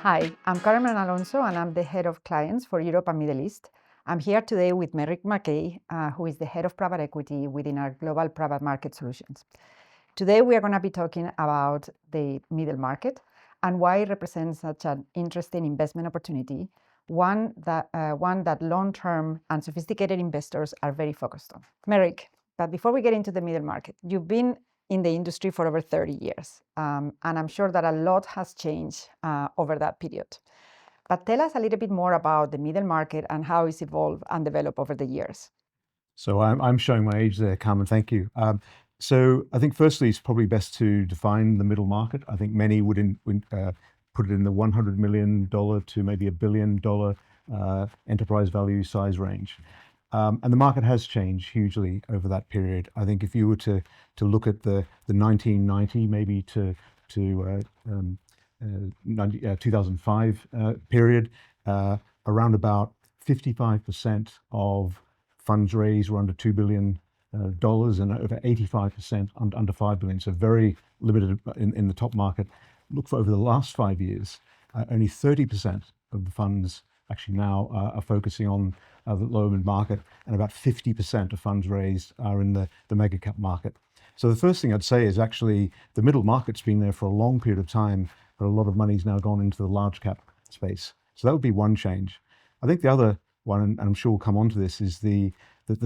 Hi, I'm Carmen Alonso, and I'm the head of clients for Europe and Middle East. I'm here today with Merrick McKay, who is the head of private equity within our global private market solutions. Today, we are going to be talking about the middle market and why it represents such an interesting investment opportunity, one that long-term and sophisticated investors are very focused on. Merrick, but before we get into the middle market, you've been in the industry for over 30 years, and I'm sure that a lot has changed over that period. But tell us a little bit more about the middle market and how it's evolved and developed over the years. So I'm showing my age there, Carmen. Thank you. So I think firstly, it's probably best to define the middle market. I think many would put it in the $100 million to maybe $1 billion enterprise value size range. And the market has changed hugely over that period. I think if you were to look at the 1990 maybe to 2005 period, around about 55% of funds raised were under $2 billion and over 85% under $5 billion. So very limited in the top market. Look for over the last 5 years, only 30% of the funds actually now are focusing on the lower mid market, and about 50% of funds raised are in the mega cap market. So the first thing I'd say is actually the middle market's been there for a long period of time, but a lot of money's now gone into the large cap space. So that would be one change. I think the other one, and I'm sure we'll come on to this, is the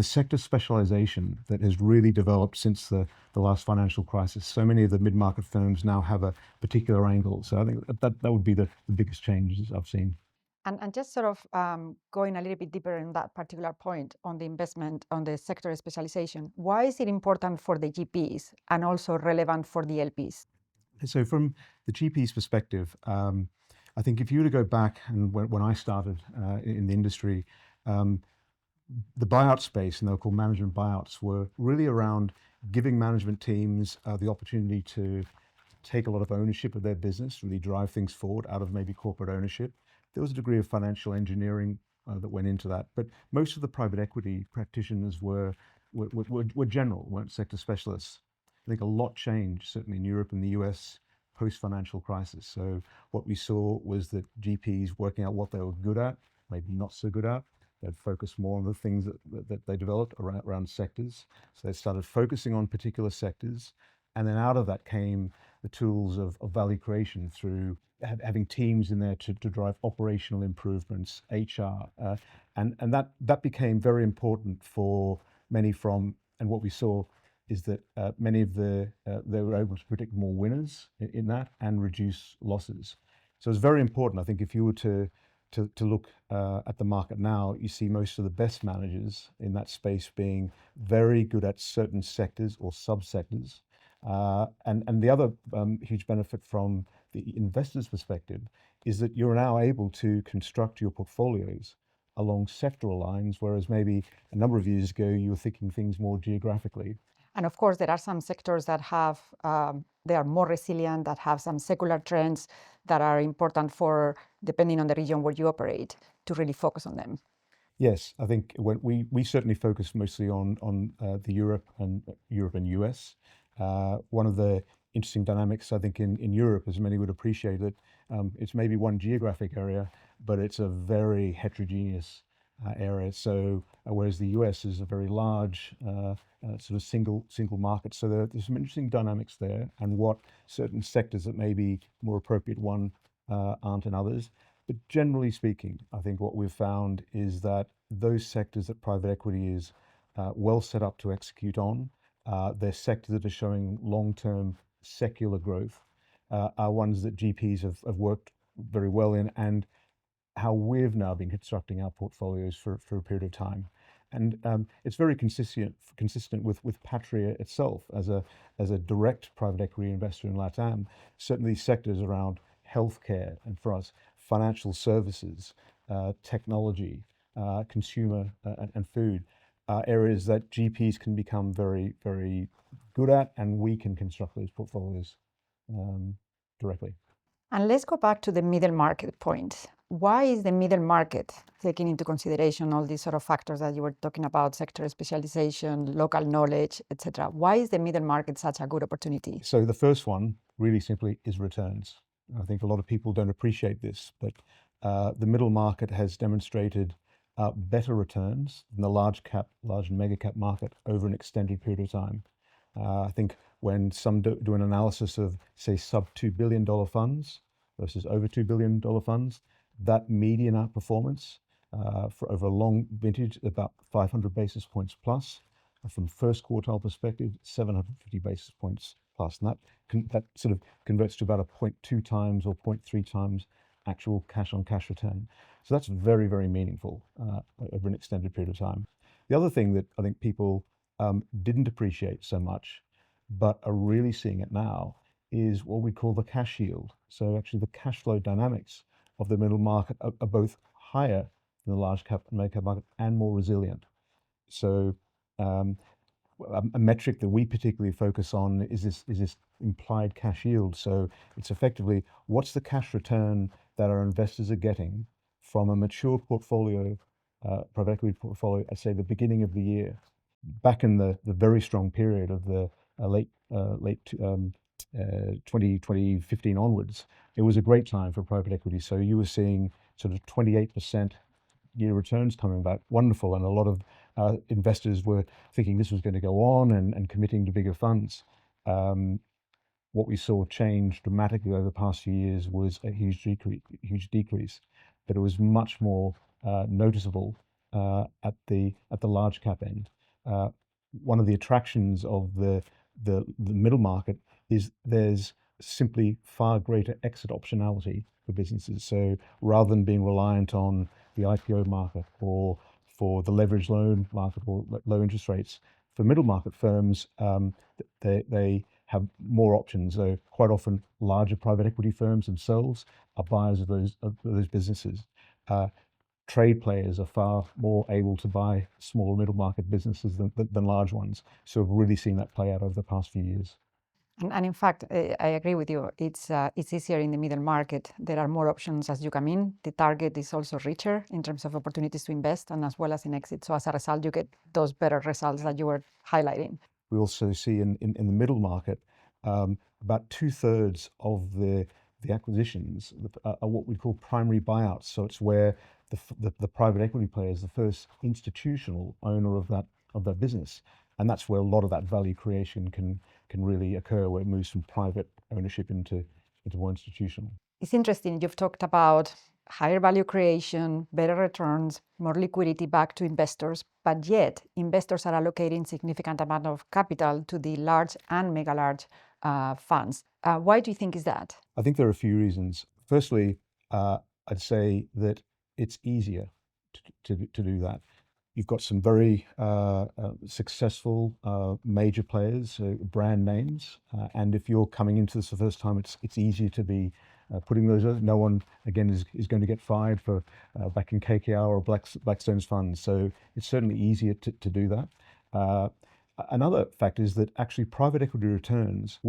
sector specialization that has really developed since the last financial crisis. So many of the mid-market firms now have a particular angle. So I think that would be the biggest changes I've seen. And just sort of going a little bit deeper in that particular point on the investment, on the sector specialization, why is it important for the GPs and also relevant for the LPs? So from the GP's perspective, I think if you were to go back and when I started in the industry, the buyout space, and they were called management buyouts, were really around giving management teams the opportunity to take a lot of ownership of their business, really drive things forward out of maybe corporate ownership. There was a degree of financial engineering that went into that, but most of the private equity practitioners were general, weren't sector specialists. I think a lot changed, certainly in Europe and the US, post-financial crisis. So what we saw was that GPs working out what they were good at, maybe not so good at. They'd focus more on the things that they developed around sectors. So they started focusing on particular sectors. And then out of that came the tools of value creation through having teams in there to drive operational improvements, HR. And that became very important for many and what we saw is that many of they were able to predict more winners in that and reduce losses. So it's very important. I think if you were to look at the market now, you see most of the best managers in that space being very good at certain sectors or subsectors. And the other huge benefit from the investor's perspective is that you're now able to construct your portfolios along sectoral lines, whereas maybe a number of years ago you were thinking things more geographically. And of course, there are some sectors that they are more resilient, that have some secular trends that are important for, depending on the region where you operate, to really focus on them. Yes, I think when we certainly focus mostly on the Europe and US. One of the interesting dynamics, I think, in Europe, as many would appreciate it, it's maybe one geographic area, but it's a very heterogeneous area. So whereas the US is a very large sort of single market. So there's some interesting dynamics there, and what certain sectors that may be more appropriate aren't in others. But generally speaking, I think what we've found is that those sectors that private equity is well set up to execute on, they're sectors that are showing long-term secular growth, are ones that GPs have worked very well in, and how we've now been constructing our portfolios for a period of time. And it's very consistent with Patria itself as a direct private equity investor in LATAM. Certainly sectors around healthcare, and for us, financial services, technology, consumer and food, areas that GPs can become very, very good at, and we can construct those portfolios directly. And let's go back to the middle market point. why is the middle market, taking into consideration all these sort of factors that you were talking about, sector specialization, local knowledge, etc., why is the middle market such a good opportunity? So the first one, really simply, is returns. I think a lot of people don't appreciate this, but the middle market has demonstrated better returns than the large and mega cap market over an extended period of time. I think when some do an analysis of, say, sub $2 billion funds versus over $2 billion funds, that median outperformance for over a long vintage, about 500 basis points plus. From first quartile perspective, 750 basis points plus. And that sort of converts to about a 0.2 times or 0.3 times actual cash on cash return. So that's very, very meaningful over an extended period of time. The other thing that I think people didn't appreciate so much, but are really seeing it now, is what we call the cash yield. So actually the cash flow dynamics of the middle market are both higher than the large cap and mega cap market and more resilient. So a metric that we particularly focus on is this implied cash yield. So it's effectively, what's the cash return that our investors are getting from a mature portfolio, private equity portfolio, at say the beginning of the year. Back in the very strong period of the late 2015 onwards, it was a great time for private equity. So you were seeing sort of 28% year returns coming back, wonderful. And a lot of investors were thinking this was going to go on and committing to bigger funds. What we saw change dramatically over the past few years was a huge decrease, but it was much more noticeable at the large cap end. One of the attractions of the middle market is there's simply far greater exit optionality for businesses. So rather than being reliant on the IPO market or for the leveraged loan market or low interest rates, for middle market firms, they have more options. So quite often larger private equity firms themselves are buyers of those businesses. Trade players are far more able to buy small middle market businesses than large ones. So we've really seen that play out over the past few years. And in fact, I agree with you. It's easier in the middle market. There are more options as you come in. The target is also richer in terms of opportunities to invest and as well as in exit. So as a result, you get those better results that you were highlighting. We also see in the middle market, about 2/3 of the acquisitions are what we call primary buyouts. So it's where the private equity player is the first institutional owner of that business, and that's where a lot of that value creation can really occur, where it moves from private ownership into more institutional. It's interesting. You've talked about higher value creation, better returns, more liquidity back to investors, but yet investors are allocating significant amount of capital to the large and mega large funds. Why do you think is that? I think there are a few reasons. Firstly, I'd say that it's easier to do that. You've got some very successful major players, brand names, and if you're coming into this the first time, it's easier to be putting those. No one again is going to get fired for back in KKR or Blackstone's funds. So it's certainly easier to do that. Another fact is that actually private equity returns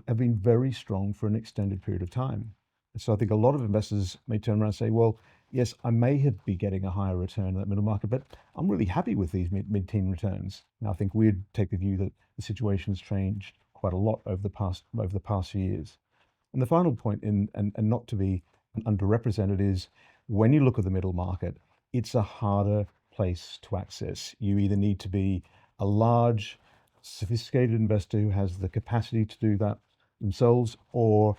have been very strong for an extended period of time. So I think a lot of investors may turn around and say, well, yes, I may be getting a higher return in that middle market, but I'm really happy with these mid-teen returns. Now, I think we'd take the view that the situation has changed quite a lot over the past few years. And the final point, and not to be underrepresented, is when you look at the middle market, it's a harder place to access. You either need to be a large, sophisticated investor who has the capacity to do that themselves, or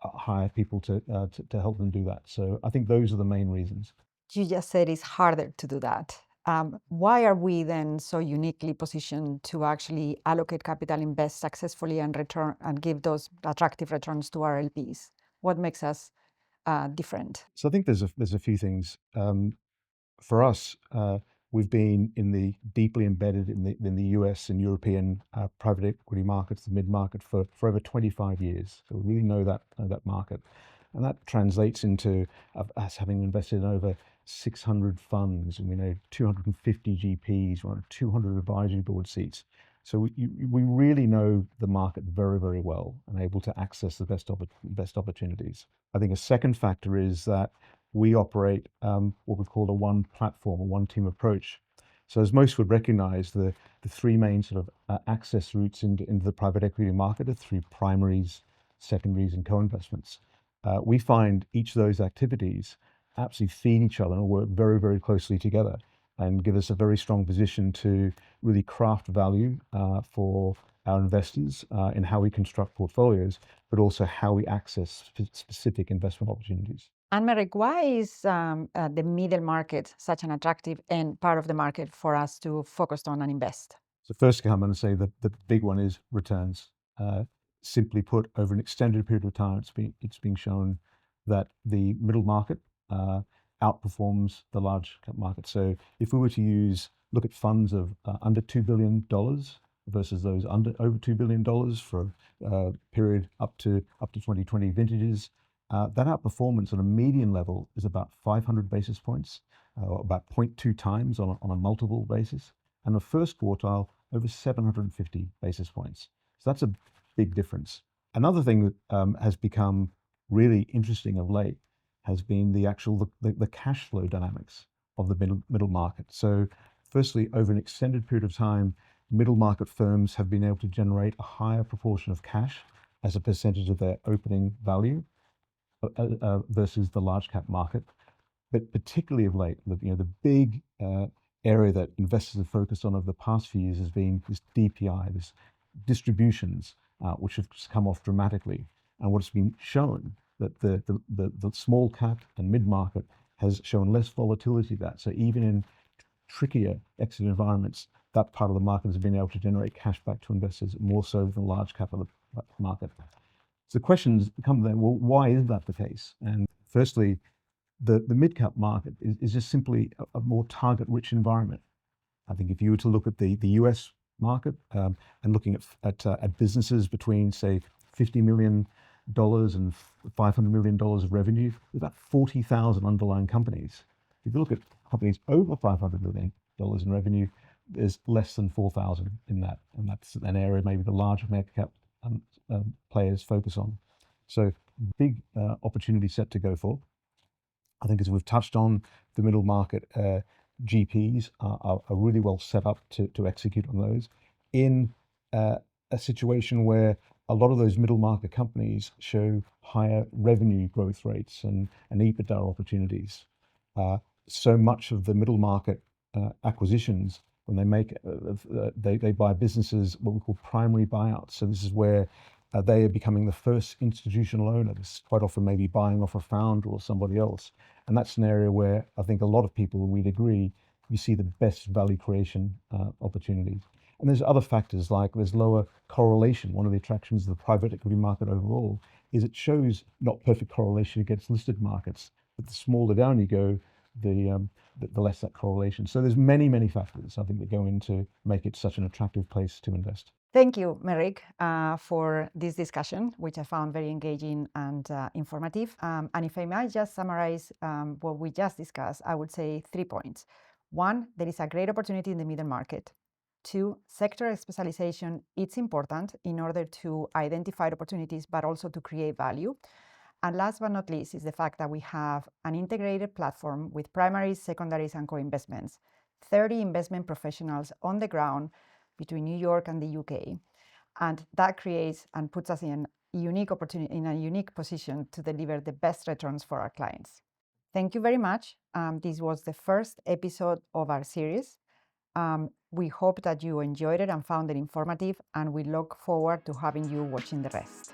hire people to help them do that. So I think those are the main reasons. You just said it's harder to do that. Why are we then so uniquely positioned to actually allocate capital, invest successfully, and return and give those attractive returns to our LPs? What makes us different? So I think there's a few things. For us, we've been deeply embedded in the US and European private equity markets, the mid-market, for over 25 years. So we really know that market. And that translates into us having invested in over 600 funds, and we know 250 GPs, we're on 200 advisory board seats. So we really know the market very, very well and able to access the best opportunities. I think a second factor is that we operate what we call a one platform, a one team approach. So as most would recognize, the three main sort of access routes into the private equity market are through primaries, secondaries, and co-investments. We find each of those activities absolutely feed each other and work very, very closely together and give us a very strong position to really craft value for our investors in how we construct portfolios, but also how we access specific investment opportunities. And Merrick, why is the middle market such an attractive and part of the market for us to focus on and invest? So first, I'm going to say that the big one is returns. Simply put, over an extended period of time, it's been shown that the middle market outperforms the large cap market. So if we were to look at funds of under $2 billion versus those over $2 billion for a period up to 2020 vintages, that outperformance on a median level is about 500 basis points, about 0.2 times on a multiple basis, and the first quartile over 750 basis points. So that's a big difference. Another thing that has become really interesting of late has been the cash flow dynamics of the middle market. So firstly, over an extended period of time, middle market firms have been able to generate a higher proportion of cash as a percentage of their opening value versus the large cap market. But particularly of late, the big area that investors have focused on over the past few years has been this DPI, this distributions, which have come off dramatically. And what's been shown that the small cap and mid market has shown less volatility that. So even in trickier exit environments, that part of the market has been able to generate cash back to investors more so than the large cap of the market. So the questions come then, well, why is that the case? And firstly, the mid-cap market is just simply a more target-rich environment. I think if you were to look at the US market and looking at businesses between, say, $50 million and $500 million of revenue, there's about 40,000 underlying companies. If you look at companies over $500 million in revenue, there's less than 4,000 in that. And that's an area maybe the larger mid-cap players focus on. So big opportunity set to go for. I think as we've touched on, the middle market GPs are really well set up to execute on those in a situation where a lot of those middle market companies show higher revenue growth rates and EBITDA opportunities. So much of the middle market acquisitions, when they make, they buy businesses, what we call primary buyouts. So this is where they are becoming the first institutional owner. This is quite often maybe buying off a founder or somebody else. And that's an area where I think a lot of people, we'd agree, you see the best value creation opportunities. And there's other factors like there's lower correlation. One of the attractions of the private equity market overall is it shows not perfect correlation against listed markets, but the smaller down you go, the less that correlation. So there's many factors I think that go into make it such an attractive place to invest. Thank you, Merrick, for this discussion, which I found very engaging and informative. And if I might just summarize what we just discussed, I would say 3 points. 1, there is a great opportunity in the middle market. 2, sector specialization, it's important in order to identify opportunities, but also to create value. And last but not least is the fact that we have an integrated platform with primaries, secondaries, and co-investments, 30 investment professionals on the ground between New York and the UK. And that creates and puts us in a unique opportunity, in a unique position to deliver the best returns for our clients. Thank you very much. This was the first episode of our series. We hope that you enjoyed it and found it informative, and we look forward to having you watching the rest.